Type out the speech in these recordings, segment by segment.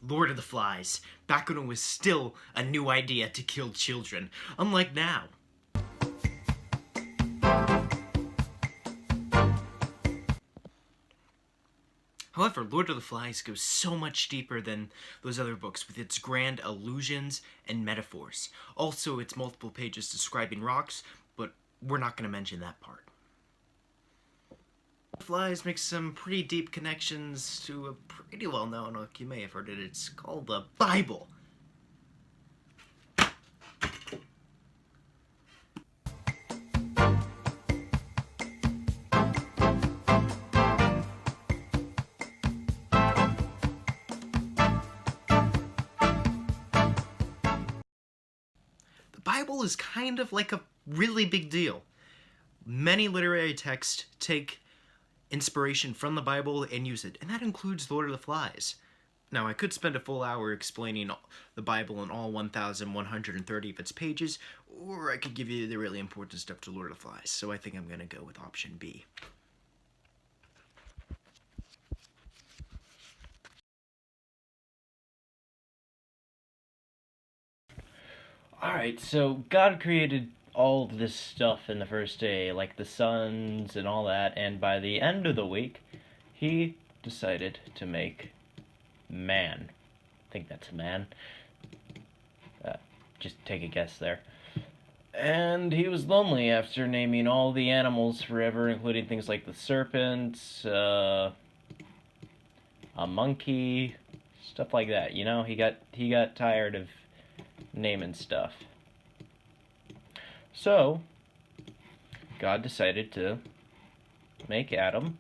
Lord of the Flies. Back when it was still a new idea to kill children, unlike now. However, Lord of the Flies goes so much deeper than those other books with its grand allusions and metaphors. Also, it's multiple pages describing rocks, but we're not going to mention that part. Flies makes some pretty deep connections to a pretty well-known book. You may have heard it. It's called the Bible. The Bible is kind of like a really big deal. Many literary texts take inspiration from the Bible and use it, and that includes Lord of the Flies. Now, I could spend a full hour explaining the Bible and all 1,130 of its pages, or I could give you the really important stuff to Lord of the Flies, so I think I'm going to go with option B. Alright, so God created all this stuff in the first day, like the suns and all that, and by the end of the week, he decided to make man. I think that's a man. Just take a guess there. And he was lonely after naming all the animals forever, including things like the serpent, a monkey, stuff like that. You know, he got tired of naming stuff. So, God decided to make Adam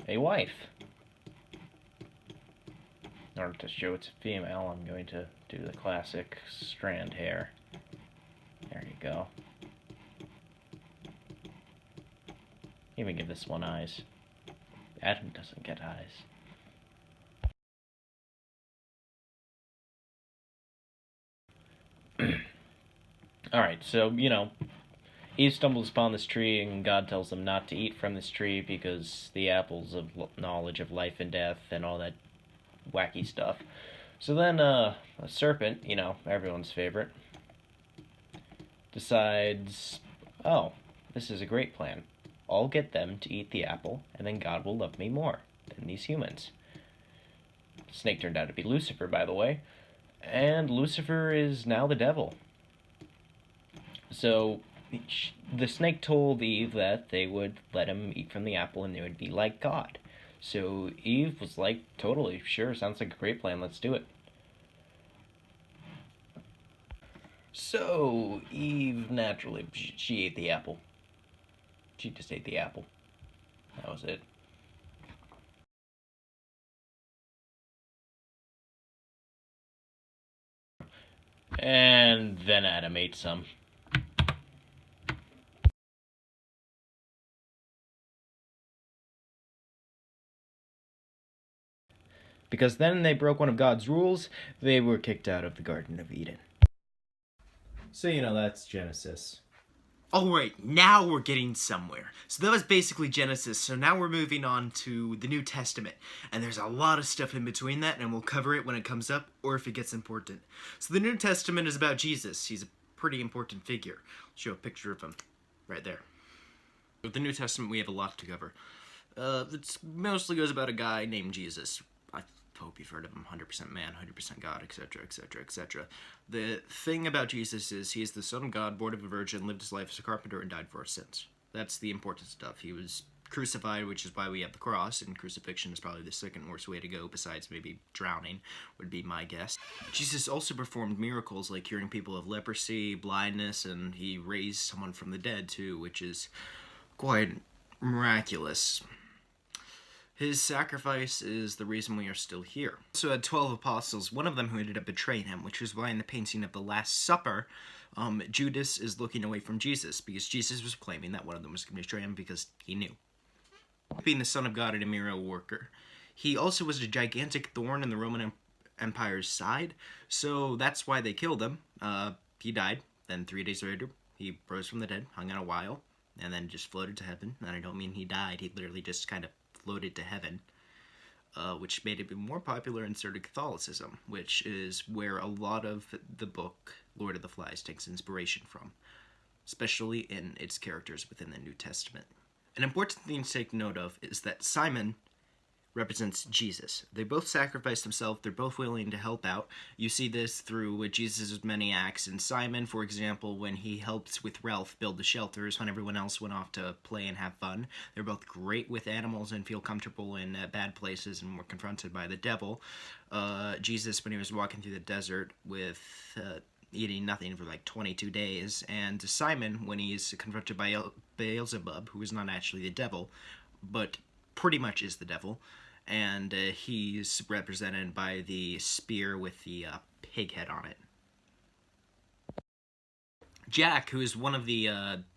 a wife. In order to show it's a female, I'm going to do the classic strand hair. There you go. Even give this one eyes. Adam doesn't get eyes. Alright, so, you know, Eve stumbles upon this tree, and God tells them not to eat from this tree because the apples of knowledge of life and death and all that wacky stuff. So then, a serpent, you know, everyone's favorite, decides, oh, this is a great plan. I'll get them to eat the apple, and then God will love me more than these humans. The snake turned out to be Lucifer, by the way, and Lucifer is now the devil. So, the snake told Eve that they would let him eat from the apple and they would be like God. So Eve was like, totally, sure, sounds like a great plan, let's do it. So, Eve, naturally, she ate the apple. She just ate the apple. That was it. And then Adam ate some. Because then they broke one of God's rules, they were kicked out of the Garden of Eden. So, you know, that's Genesis. Alright, now we're getting somewhere. So that was basically Genesis, so now we're moving on to the New Testament. And there's a lot of stuff in between that, and we'll cover it when it comes up, or if it gets important. So the New Testament is about Jesus. He's a pretty important figure. I'll show a picture of him right there. With the New Testament, we have a lot to cover. It mostly goes about a guy named Jesus. I hope you've heard of him. 100% man, 100% God, etc., etc., etc. The thing about Jesus is he is the Son of God, born of a virgin, lived his life as a carpenter, and died for our sins. That's the important stuff. He was crucified, which is why we have the cross, and crucifixion is probably the second worst way to go, besides maybe drowning, would be my guess. Jesus also performed miracles like curing people of leprosy, blindness, and he raised someone from the dead, too, which is quite miraculous. His sacrifice is the reason we are still here. He also had 12 apostles, one of them who ended up betraying him, which is why in the painting of the Last Supper, Judas is looking away from Jesus, because Jesus was claiming that one of them was going to betray him because he knew. Being the Son of God and a miracle worker. He also was a gigantic thorn in the Roman Empire's side, so that's why they killed him. He died, then 3 days later, he rose from the dead, hung out a while, and then just floated to heaven. And I don't mean he died, he literally just kind of floated to heaven. which made it even more popular and started Catholicism, which is where a lot of the book Lord of the Flies takes inspiration from, especially in its characters within the New Testament. An important thing to take note of is that Simon represents Jesus. They both sacrifice themselves. They're both willing to help out. You see this through Jesus' many acts. And Simon, for example, when he helped with Ralph build the shelters when everyone else went off to play and have fun. They're both great with animals and feel comfortable in bad places and were confronted by the devil. Jesus, when he was walking through the desert with eating nothing for like 22 days. And Simon, when he's confronted by Beelzebub, who is not actually the devil, but pretty much is the devil. And he's represented by the spear with the pig head on it. Jack, who is one of the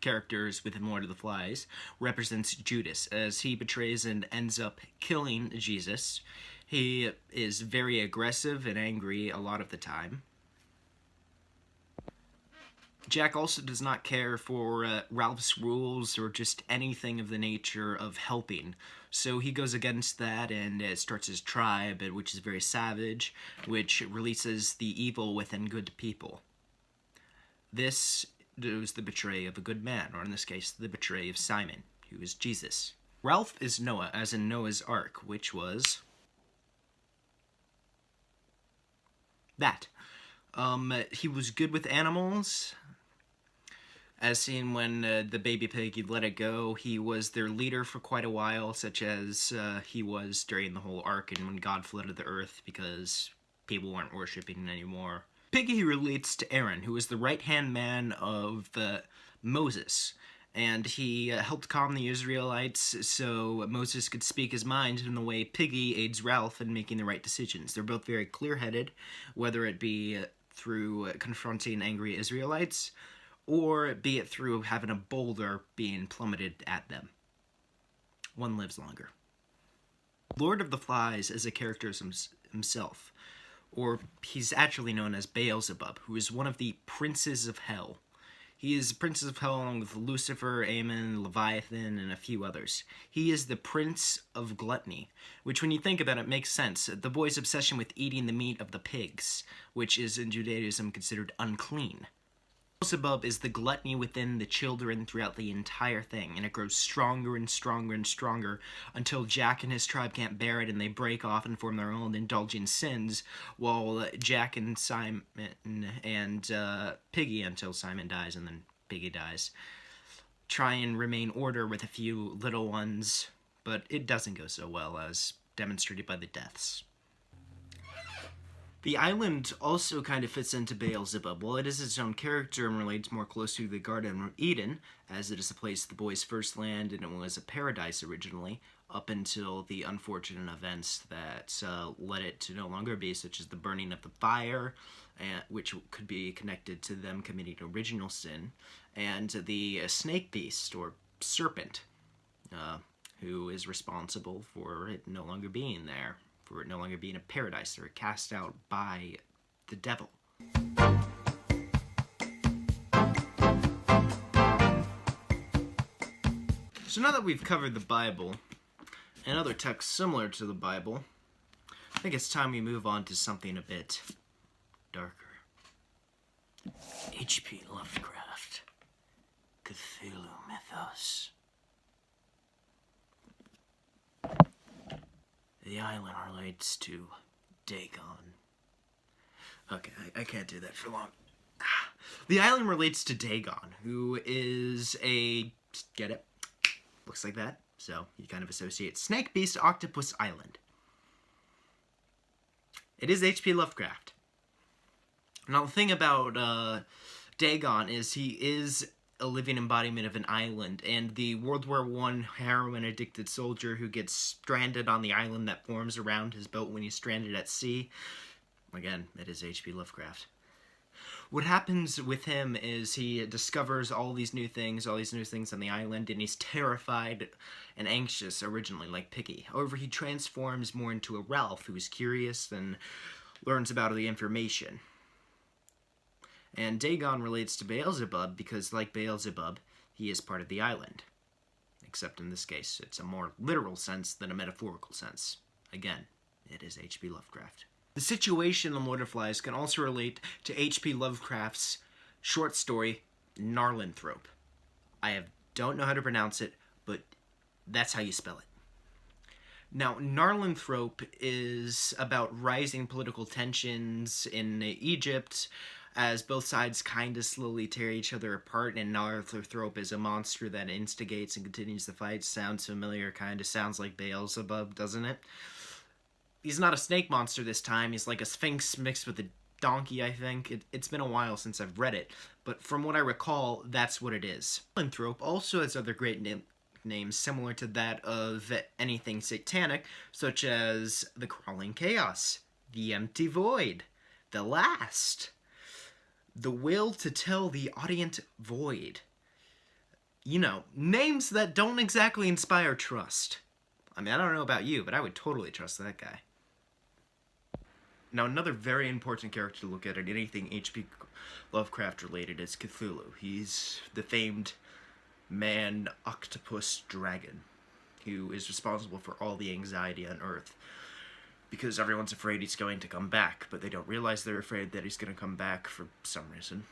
characters within Lord of the Flies, represents Judas, as he betrays and ends up killing Jesus. He is very aggressive and angry a lot of the time. Jack also does not care for Ralph's rules or just anything of the nature of helping. So he goes against that and starts his tribe, which is very savage, which releases the evil within good people. This is the betray of a good man, or in this case, the betray of Simon, who is Jesus. Ralph is Noah, as in Noah's Ark, which was that. He was good with animals. As seen when the baby pig, he let it go, he was their leader for quite a while, such as he was during the whole ark and when God flooded the earth because people weren't worshipping anymore. Piggy relates to Aaron, who was the right-hand man of Moses, and he helped calm the Israelites so Moses could speak his mind in the way Piggy aids Ralph in making the right decisions. They're both very clear-headed, whether it be through confronting angry Israelites, or be it through having a boulder being plummeted at them. One lives longer. Lord of the Flies is a character himself, or he's actually known as Beelzebub, who is one of the princes of hell. He is prince of hell along with Lucifer, Ammon, Leviathan, and a few others. He is the prince of gluttony, which when you think about it makes sense. The boy's obsession with eating the meat of the pigs, which is in Judaism considered unclean. Beelzebub is the gluttony within the children throughout the entire thing, and it grows stronger and stronger and stronger until Jack and his tribe can't bear it and they break off and form their own indulging sins, while Jack and Simon and Piggy, until Simon dies and then Piggy dies, try and remain order with a few little ones, but it doesn't go so well, as demonstrated by the deaths. The island also kind of fits into Beelzebub. While it is its own character and relates more closely to the Garden of Eden, as it is the place the boys first land and it was a paradise originally, up until the unfortunate events that led it to no longer be, such as the burning of the fire, which could be connected to them committing original sin, and the snake beast, or serpent, who is responsible for it no longer being there. For it no longer being a paradise, or cast out by the devil. So now that we've covered the Bible and other texts similar to the Bible, I think it's time we move on to something a bit darker. H.P. Lovecraft, Cthulhu Mythos. The island relates to Dagon. Okay, I can't do that for long. The island relates to Dagon, who is a... get it? Looks like that. So, you kind of associate Snake Beast Octopus Island. It is H.P. Lovecraft. Now, the thing about Dagon is he is a living embodiment of an island, and the World War I heroin-addicted soldier who gets stranded on the island that forms around his boat when he's stranded at sea. Again, it is H.P. Lovecraft. What happens with him is he discovers all these new things on the island, and he's terrified and anxious originally, like Piggy. However, he transforms more into a Ralph who's curious and learns about the information. And Dagon relates to Beelzebub because, like Beelzebub, he is part of the island. Except in this case, it's a more literal sense than a metaphorical sense. Again, it is H.P. Lovecraft. The situation in Lord of Flies can also relate to H.P. Lovecraft's short story, Narlanthrope. Don't know how to pronounce it, but that's how you spell it. Now, Narlanthrope is about rising political tensions in Egypt as both sides kind of slowly tear each other apart, and Narlanthrope is a monster that instigates and continues the fight. Sounds familiar, kind of sounds like Beelzebub, doesn't it? He's not a snake monster this time. He's like a sphinx mixed with a donkey, I think. It's been a while since I've read it, but from what I recall, that's what it is. Narlanthrope also has other great names similar to that of anything satanic, such as the Crawling Chaos, the Empty Void, the Last, the Will to Tell the Audient Void. You know, names that don't exactly inspire trust. I mean, I don't know about you, but I would totally trust that guy. Now, another very important character to look at in anything H.P. Lovecraft related is Cthulhu. He's the famed man, octopus, dragon, who is responsible for all the anxiety on Earth. Because everyone's afraid he's going to come back, but they don't realize they're afraid that he's going to come back for some reason.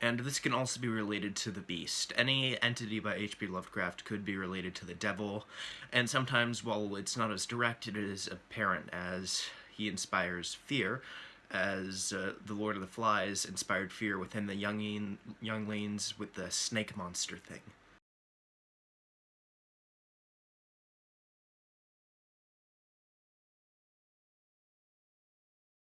And this can also be related to the Beast. Any entity by H.P. Lovecraft could be related to the devil, and sometimes, while it's not as direct, it is apparent as he inspires fear, as the Lord of the Flies inspired fear within the younglings with the snake monster thing.